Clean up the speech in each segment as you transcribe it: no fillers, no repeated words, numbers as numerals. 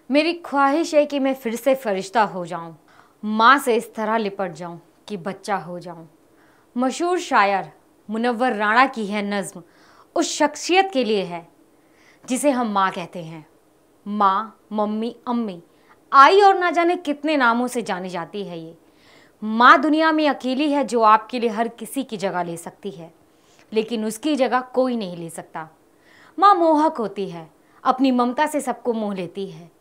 मेरी ख्वाहिश है कि मैं फिर से फरिश्ता हो जाऊं, माँ से इस तरह लिपट जाऊं कि बच्चा हो जाऊं। मशहूर शायर मुनव्वर राणा की है नज़्म उस शख्सियत के लिए है जिसे हम माँ कहते हैं। माँ, मम्मी, अम्मी, आई और ना जाने कितने नामों से जानी जाती है ये। माँ दुनिया में अकेली है जो आपके लिए हर किसी की जगह ले सकती है, लेकिन उसकी जगह कोई नहीं ले सकता। माँ मोहक होती है, अपनी ममता से सबको मोह लेती है।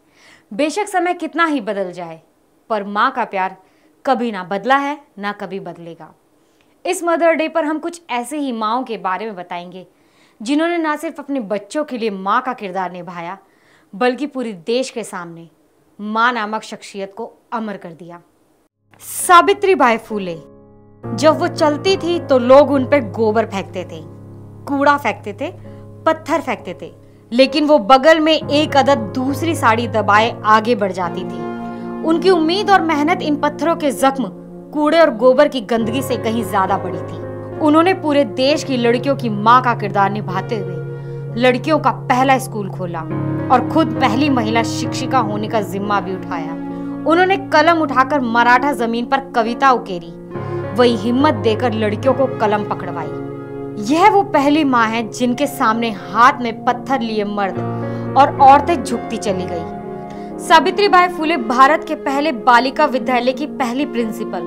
बेशक समय कितना ही बदल जाए, पर माँ का प्यार कभी ना बदला है, ना कभी बदलेगा। इस मदर डे पर हम कुछ ऐसे ही माँओं के बारे में बताएंगे जिन्होंने ना सिर्फ अपने बच्चों के लिए माँ का किरदार निभाया, बल्कि पूरे देश के सामने माँ नामक शख्सियत को अमर कर दिया। सावित्री बाई फूले जब वो चलती थी तो लोग उन पर गोबर फेंकते थे, कूड़ा फेंकते थे, पत्थर फेंकते थे, लेकिन वो बगल में एक अदद दूसरी साड़ी दबाए आगे बढ़ जाती थी। उनकी उम्मीद और मेहनत इन पत्थरों के जख्म, कूड़े और गोबर की गंदगी से कहीं ज्यादा बड़ी थी। उन्होंने पूरे देश की लड़कियों की माँ का किरदार निभाते हुए लड़कियों का पहला स्कूल खोला और खुद पहली महिला शिक्षिका होने का जिम्मा भी उठाया। उन्होंने कलम उठाकर मराठा जमीन पर कविता उकेरी, वही हिम्मत देकर लड़कियों को कलम पकड़वाई। यह वो पहली माँ है जिनके सामने हाथ में पत्थर लिए मर्द और औरतें झुकती चली गई। सावित्री बाई फूले भारत के पहले बालिका विद्यालय की पहली प्रिंसिपल,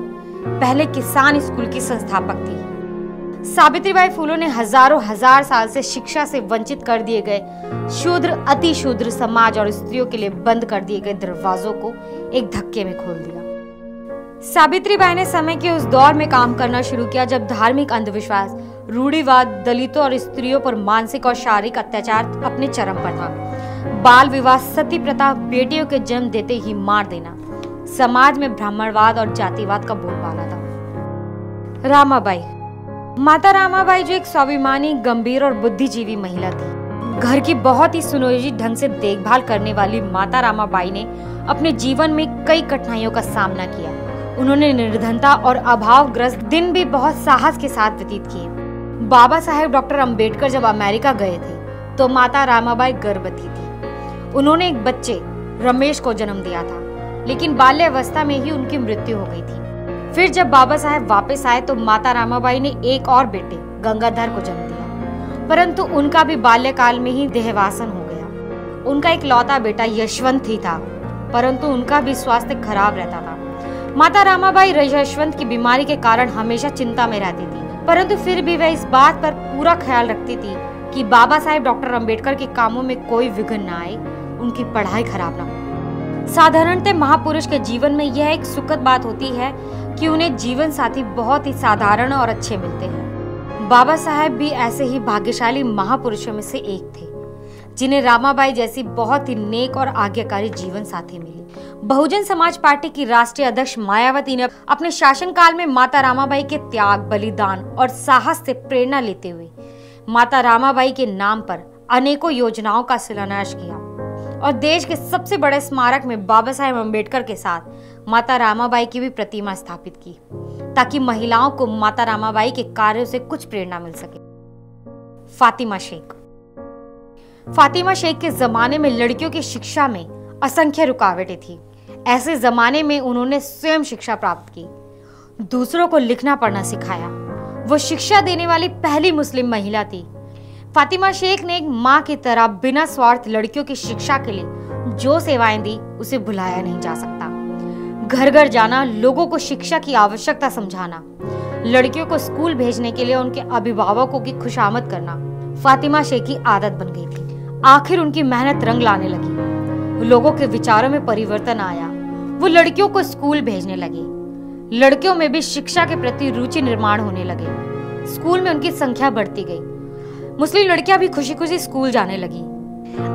पहले किसान स्कूल की संस्थापक थी। सावित्री बाई फूले ने हजारों हजार साल से शिक्षा से वंचित कर दिए गए शूद्र, अति शूद्र समाज और स्त्रियों के लिए बंद कर दिए गए दरवाजों को एक धक्के में खोल दिया। सावित्री बाई ने समय के उस दौर में काम करना शुरू किया जब धार्मिक अंधविश्वास, रूढ़िवाद, दलितों और स्त्रियों पर मानसिक और शारीरिक अत्याचार अपने चरम पर था। बाल विवाह, सती प्रथा, बेटियों के जन्म देते ही मार देना, समाज में ब्राह्मणवाद और जातिवाद का बोलबाला था। रामाबाई, माता रामाबाई जो एक स्वाभिमानी, गंभीर और बुद्धिजीवी महिला थी। घर की बहुत ही सुनियोजित ढंग से देखभाल करने वाली माता रामाबाई ने अपने जीवन में कई कठिनाइयों का सामना किया। उन्होंने निर्धनता और अभावग्रस्त दिन भी बहुत साहस के साथ व्यतीत किए। बाबा साहेब डॉक्टर अंबेडकर जब अमेरिका गए थे तो माता रामाबाई गर्भवती थी। उन्होंने एक बच्चे रमेश को जन्म दिया था, लेकिन बाल्यावस्था में ही उनकी मृत्यु हो गई थी। फिर जब बाबा साहेब वापस आए तो माता रामाबाई ने एक और बेटे गंगाधर को जन्म दिया, परंतु उनका भी बाल्यकाल में ही देहवासन हो गया। उनका एक लौता बेटा यशवंत ही था, परंतु उनका भी स्वास्थ्य खराब रहता था। माता रामाबाई यशवंत की बीमारी के कारण हमेशा चिंता में रहती थी, परंतु फिर भी वह इस बात पर पूरा ख्याल रखती थी कि बाबा साहेब डॉक्टर अंबेडकर के कामों में कोई विघ्न न आए, उनकी पढ़ाई खराब न हो। साधारणतः महापुरुष के जीवन में यह एक सुखद बात होती है कि उन्हें जीवन साथी बहुत ही साधारण और अच्छे मिलते हैं। बाबा साहेब भी ऐसे ही भाग्यशाली महापुरुषों में से एक थे जिन्हें रामाबाई जैसी बहुत ही नेक और आज्ञाकारी जीवन साथी मिली। बहुजन समाज पार्टी की राष्ट्रीय अध्यक्ष मायावती ने अपने शासनकाल में माता रामाबाई के त्याग, बलिदान और साहस से प्रेरणा लेते हुए माता रामाबाई के नाम पर अनेकों योजनाओं का शिलान्यास किया और देश के सबसे बड़े स्मारक में बाबा साहेब अम्बेडकर के साथ माता रामाबाई की भी प्रतिमा स्थापित की, ताकि महिलाओं को माता रामाबाई के कार्यों से कुछ प्रेरणा मिल सके। फातिमा शेख, फातिमा शेख के जमाने में लड़कियों की शिक्षा में असंख्य रुकावटें थी। ऐसे जमाने में उन्होंने स्वयं शिक्षा प्राप्त की, दूसरों को लिखना पढ़ना सिखाया। वो शिक्षा देने वाली पहली मुस्लिम महिला थी। फातिमा शेख ने एक माँ की तरह बिना स्वार्थ लड़कियों की शिक्षा के लिए जो सेवाएं दी उसे भुलाया नहीं जा सकता। घर घर जाना, लोगों को शिक्षा की आवश्यकता समझाना, लड़कियों को स्कूल भेजने के लिए उनके अभिभावकों की खुशामद करना फातिमा शेख की आदत बन गई थी। आखिर उनकी मेहनत रंग लाने लगी, लोगों के विचारों में परिवर्तन आया। वो लड़कियों को स्कूल भेजने लगे, लड़कियों में भी शिक्षा के प्रति रुचि निर्माण होने लगे। स्कूल में उनकी संख्या बढ़ती गई, मुस्लिम लड़कियां भी खुशी खुशी स्कूल जाने लगी।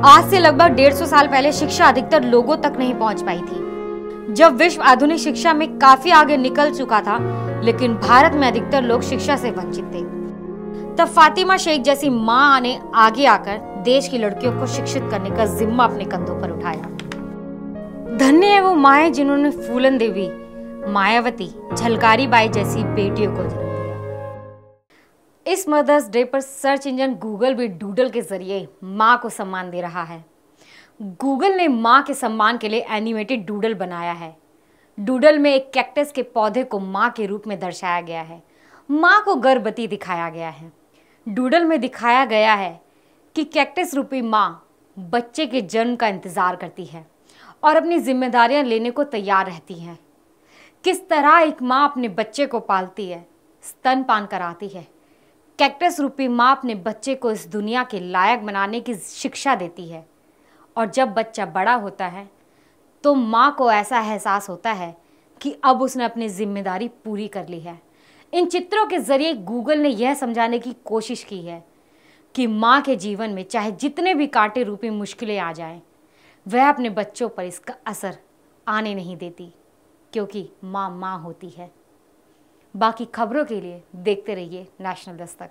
आज से लगभग 150 साल पहले शिक्षा अधिकतर लोगों तक नहीं पहुंच पाई थी, जब विश्व आधुनिक शिक्षा में काफी आगे निकल चुका था, लेकिन भारत में अधिकतर लोग शिक्षा से वंचित थे। तब फातिमा शेख जैसी माँ ने आगे आकर देश की लड़कियों को शिक्षित करने का जिम्मा अपने कंधों पर उठाया। धन्य है वो माएं जिन्होंने फूलन देवी, मायावती, झलकारी बाई जैसी बेटियों को जन्म दिया। इस मदर्स डे पर सर्च इंजन गूगल भी डूडल के जरिए माँ को सम्मान दे रहा है। गूगल ने माँ के सम्मान के लिए एनिमेटेड डूडल बनाया है। डूडल में एक कैक्टस के पौधे को माँ के रूप में दर्शाया गया है। माँ को गर्भवती दिखाया गया है। डूडल में दिखाया गया है कि कैक्टस रूपी माँ बच्चे के जन्म का इंतजार करती है और अपनी जिम्मेदारियां लेने को तैयार रहती है। किस तरह एक माँ अपने बच्चे को पालती है, स्तनपान कराती है। कैक्टस रूपी माँ अपने बच्चे को इस दुनिया के लायक बनाने की शिक्षा देती है और जब बच्चा बड़ा होता है तो माँ को ऐसा एहसास होता है कि अब उसने अपनी जिम्मेदारी पूरी कर ली है। इन चित्रों के जरिए गूगल ने यह समझाने की कोशिश की है कि माँ के जीवन में चाहे जितने भी कांटे रूपी मुश्किलें आ जाएं, वह अपने बच्चों पर इसका असर आने नहीं देती, क्योंकि माँ माँ होती है। बाकी खबरों के लिए देखते रहिए नेशनल दस्तक।